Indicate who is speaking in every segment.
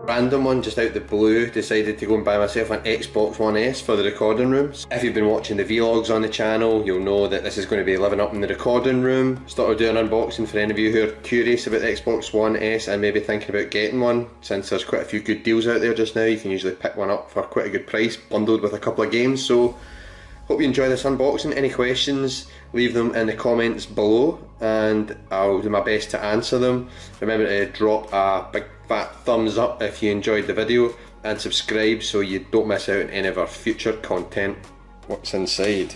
Speaker 1: Random one, just out the blue, decided to go and buy myself an Xbox One S for the recording rooms. If you've been watching the vlogs on the channel, you'll know that this is going to be living up in the recording room. Just thought I'd do an unboxing for any of you who are curious about the Xbox One S and maybe thinking about getting one. Since there's quite a few good deals out there just now, you can usually pick one up for quite a good price, bundled with a couple of games. So hope you enjoy this unboxing. Any questions, leave them in the comments below and I'll do my best to answer them. Remember to drop a big fat thumbs up if you enjoyed the video and subscribe so you don't miss out on any of our future content. What's inside?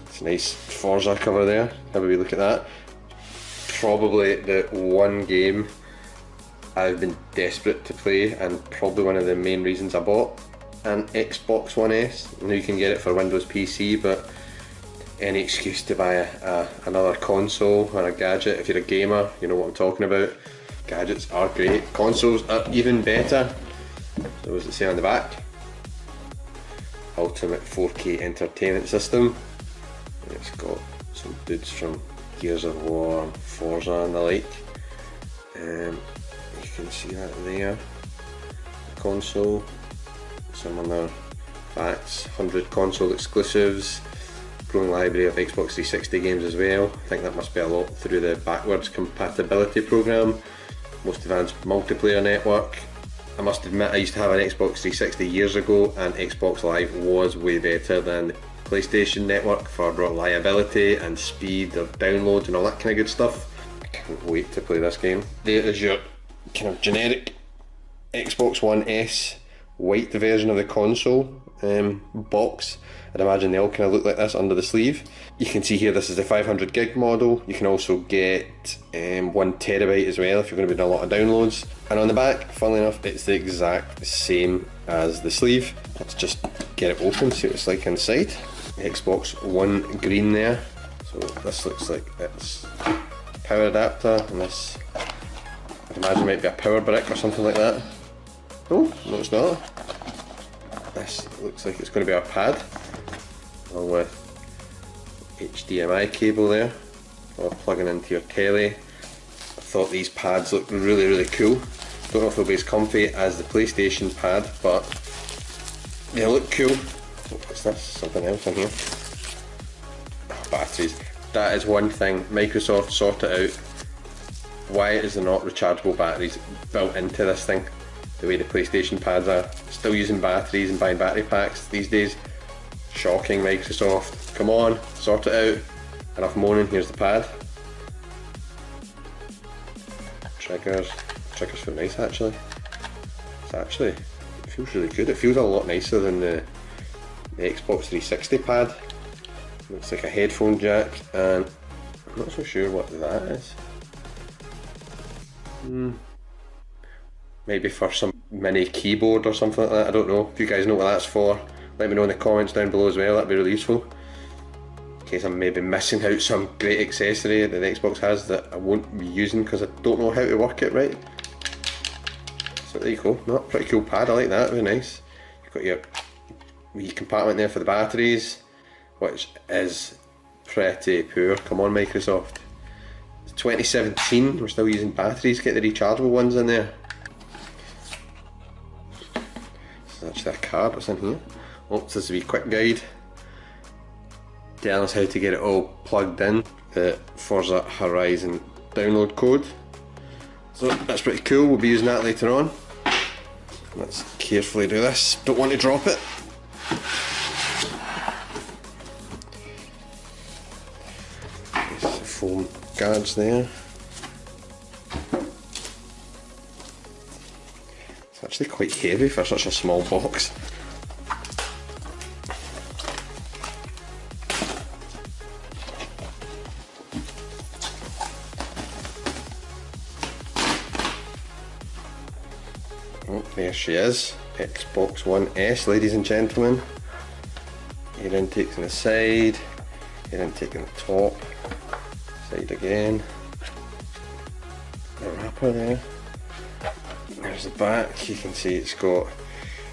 Speaker 1: It's a nice Forza cover there. Have a wee look at that. Probably the one game I've been desperate to play and probably one of the main reasons I bought an Xbox One S. I know you can get it for Windows PC, but any excuse to buy another console or a gadget, if you're a gamer, you know what I'm talking about. Gadgets are great, consoles are even better. So what does it say on the back? Ultimate 4K entertainment system. It's got some dudes from Gears of War, Forza and the like. You can see that there. The console. Some other facts, 100 console exclusives, growing library of Xbox 360 games as well. I think that must be a lot through the backwards compatibility program. Most advanced multiplayer network. I must admit I used to have an Xbox 360 years ago and Xbox Live was way better than the PlayStation network for reliability and speed of downloads and all that kind of good stuff. I can't wait to play this game. There is your kind of generic Xbox One S white version of the console box. I'd imagine they all kind of look like this under the sleeve. You can see here this is the 500 gig model. You can also get 1 terabyte as well if you're going to be doing a lot of downloads. And on the back, funnily enough, it's the exact same as the sleeve. Let's just get it open, see what it's like inside. Xbox One green there. So this looks like it's power adapter, and this I'd imagine might be a power brick or something like that. Oh, no it's not. This looks like it's going to be our pad, along with HDMI cable there, or plugging into your telly. I thought these pads looked really cool. Don't know if they'll be as comfy as the PlayStation pad, but they look cool. What's this? Something else in here. Batteries. That is one thing Microsoft sorted out. Why is there not rechargeable batteries built into this thing? The way the PlayStation pads are, still using batteries and buying battery packs these days. Shocking, Microsoft. Come on, sort it out. Enough moaning, here's the pad. Triggers feel nice actually. it feels really good. It feels a lot nicer than the Xbox 360 pad. Looks like a headphone jack, and I'm not so sure what that is. Maybe for some mini keyboard or something like that, I don't know. If you guys know what that's for, let me know in the comments down below as well, that'd be really useful. In case I'm maybe missing out some great accessory that the Xbox has that I won't be using because I don't know how to work it right. So there you go, no, pretty cool pad, I like that, very nice. You've got your wee compartment there for the batteries, which is pretty poor. Come on Microsoft. It's 2017, we're still using batteries, get the rechargeable ones in there. There's actually a card, what's in here? Oh, this is a wee quick guide telling us how to get it all plugged in. The Forza Horizon download code. So that's pretty cool, we'll be using that later on. Let's carefully do this, don't want to drop it. There's the foam guards there. It's actually quite heavy for such a small box. Oh, there she is, Xbox One S, ladies and gentlemen. Air intake's on the side, air intake on the top, side again. The wrapper there. There's the back, you can see it's got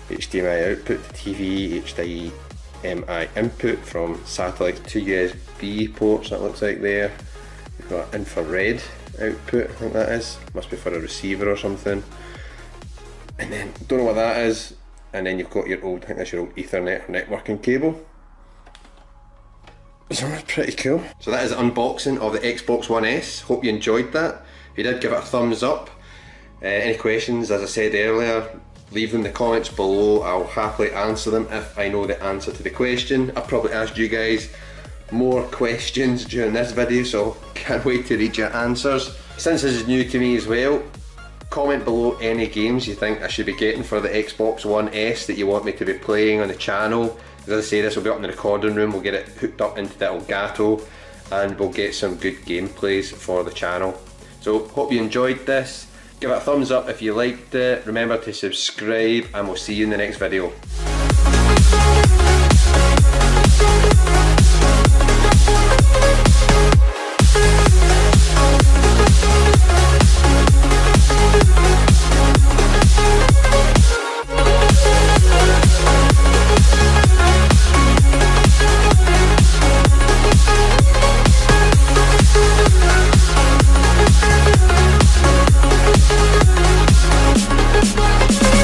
Speaker 1: HDMI output to TV, HDMI input from satellite to USB ports, that looks like there. You've got infrared output, I think that is, must be for a receiver or something. And then, don't know what that is, and then you've got your old, I think that's your old Ethernet networking cable. So that's pretty cool. So that is the unboxing of the Xbox One S. Hope you enjoyed that. If you did, give it a thumbs up. Any questions, as I said earlier, leave them in the comments below. I'll happily answer them if I know the answer to the question. I've probably asked you guys more questions during this video, so can't wait to read your answers. Since this is new to me as well, comment below any games you think I should be getting for the Xbox One S that you want me to be playing on the channel. As I say, this will be up in the recording room, we'll get it hooked up into the Elgato and we'll get some good gameplays for the channel. So hope you enjoyed this. Give it a thumbs up if you liked it. Remember to subscribe and we'll see you in the next video.